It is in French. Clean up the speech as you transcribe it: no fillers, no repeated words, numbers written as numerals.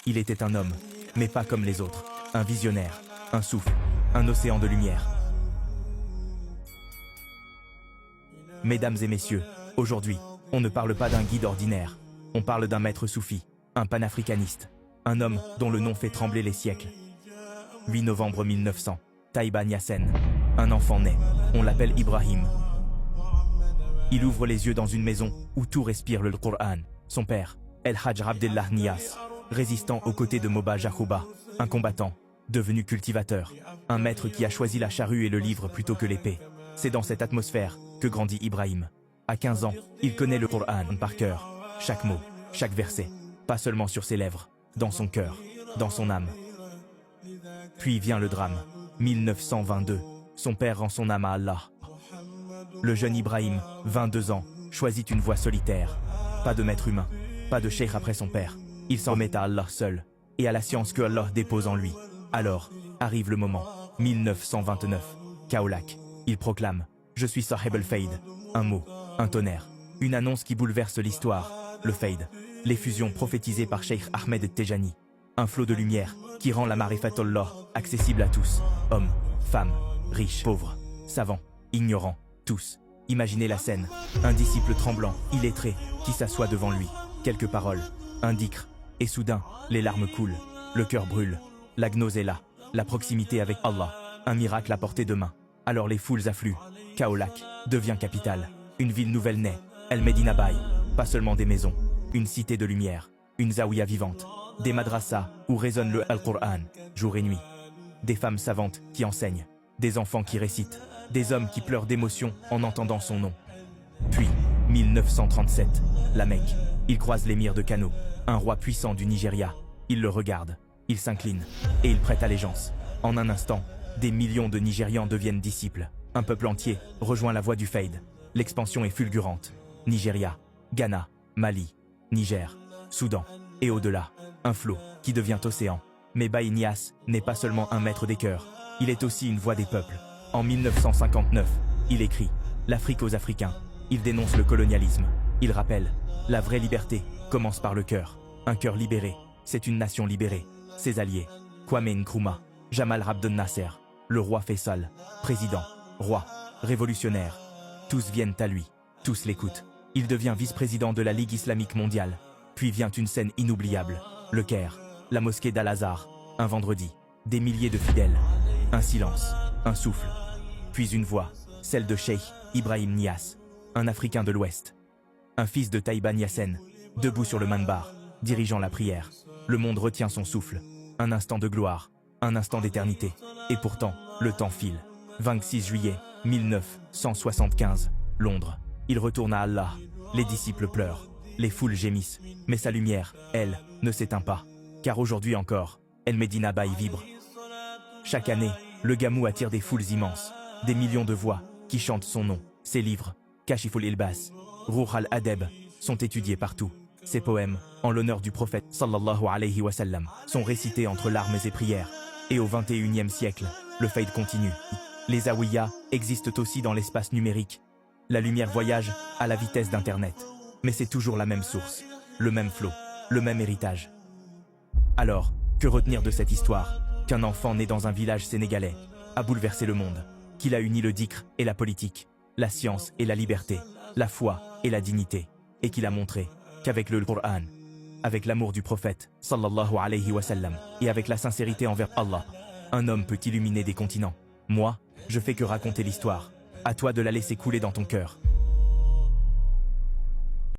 Il était un homme, mais pas comme les autres, un visionnaire, un souffle, un océan de lumière. Mesdames et messieurs, aujourd'hui, on ne parle pas d'un guide ordinaire, on parle d'un maître soufi, un panafricaniste, un homme dont le nom fait trembler les siècles. 8 novembre 1900, Taïba Niassène, un enfant naît, on l'appelle Ibrahim. Il ouvre les yeux dans une maison où tout respire le Coran. Son père, El Hadj Abdellah Niass, résistant aux côtés de Moba Jacouba, un combattant, devenu cultivateur, un maître qui a choisi la charrue et le livre plutôt que l'épée. C'est dans cette atmosphère que grandit Ibrahim. À 15 ans, il connaît le Coran par cœur, chaque mot, chaque verset, pas seulement sur ses lèvres, dans son cœur, dans son âme. Puis vient le drame, 1922, son père rend son âme à Allah. Le jeune Ibrahim, 22 ans, choisit une voie solitaire. Pas de maître humain, pas de cheikh après son père. Il s'en met à Allah seul, et à la science que Allah dépose en lui. Alors, arrive le moment, 1929, Kaolack. Il proclame « Je suis Sahib al-Fayd », un mot, un tonnerre, une annonce qui bouleverse l'histoire, le Fayd, les fusions prophétisées par Cheikh Ahmed Tejani, un flot de lumière qui rend la Marifatullah accessible à tous, hommes, femmes, riches, pauvres, savants, ignorants, tous. Imaginez la scène, un disciple tremblant, illettré, qui s'assoit devant lui, quelques paroles, un dhikr, et soudain, les larmes coulent, le cœur brûle, la gnose est là, la proximité avec Allah, un miracle à portée de main. Alors les foules affluent, Kaolack devient capitale, une ville nouvelle naît, El Medina Baye, pas seulement des maisons, une cité de lumière, une zaouïa vivante, des madrasas où résonne le Al-Qur'an, jour et nuit, des femmes savantes qui enseignent, des enfants qui récitent, des hommes qui pleurent d'émotion en entendant son nom. Puis, 1937, la Mecque, il croise l'émir de Kano, un roi puissant du Nigeria, il le regarde, il s'incline, et il prête allégeance. En un instant, des millions de Nigérians deviennent disciples. Un peuple entier rejoint la voie du Fayd. L'expansion est fulgurante. Nigeria, Ghana, Mali, Niger, Soudan, et au-delà, un flot qui devient océan. Mais Baye Niass n'est pas seulement un maître des cœurs, il est aussi une voix des peuples. En 1959, il écrit « L'Afrique aux Africains ». Il dénonce le colonialisme. Il rappelle « La vraie liberté commence par le cœur. Un cœur libéré, c'est une nation libérée. » Ses alliés, Kwame Nkrumah, Jamal Abdel Nasser, le roi Faisal, président, roi, révolutionnaire. Tous viennent à lui, tous l'écoutent. Il devient vice-président de la Ligue islamique mondiale. Puis vient une scène inoubliable, le Caire, la mosquée d'Al-Azhar, un vendredi, des milliers de fidèles. Un silence, un souffle, puis une voix, celle de Cheikh Ibrahim Niass, un Africain de l'Ouest. Un fils de Taïba Niassène, debout sur le manbar, dirigeant la prière. Le monde retient son souffle, un instant de gloire, un instant d'éternité. Et pourtant, le temps file. 26 juillet 1975, Londres. Il retourne à Allah. Les disciples pleurent. Les foules gémissent. Mais sa lumière, elle, ne s'éteint pas. Car aujourd'hui encore, El Medina Baye vibre. Chaque année, le Gamou attire des foules immenses. Des millions de voix qui chantent son nom. Ses livres, Kashiful Ilbas, Ruh al-Adeb, sont étudiés partout. Ses poèmes, en l'honneur du prophète sallallahu alayhi wa sallam, sont récités entre larmes et prières. Et au XXIe siècle, le Fayd continue. Les Zaouïas existent aussi dans l'espace numérique. La lumière voyage à la vitesse d'Internet. Mais c'est toujours la même source, le même flot, le même héritage. Alors, que retenir de cette histoire? Qu'un enfant né dans un village sénégalais a bouleversé le monde, qu'il a uni le dhikr et la politique, la science et la liberté, la foi et la dignité, et qu'il a montré qu'avec le Coran, avec l'amour du prophète, sallallahu alayhi wa sallam, et avec la sincérité envers Allah, un homme peut illuminer des continents. Moi, je fais que raconter l'histoire. À toi de la laisser couler dans ton cœur.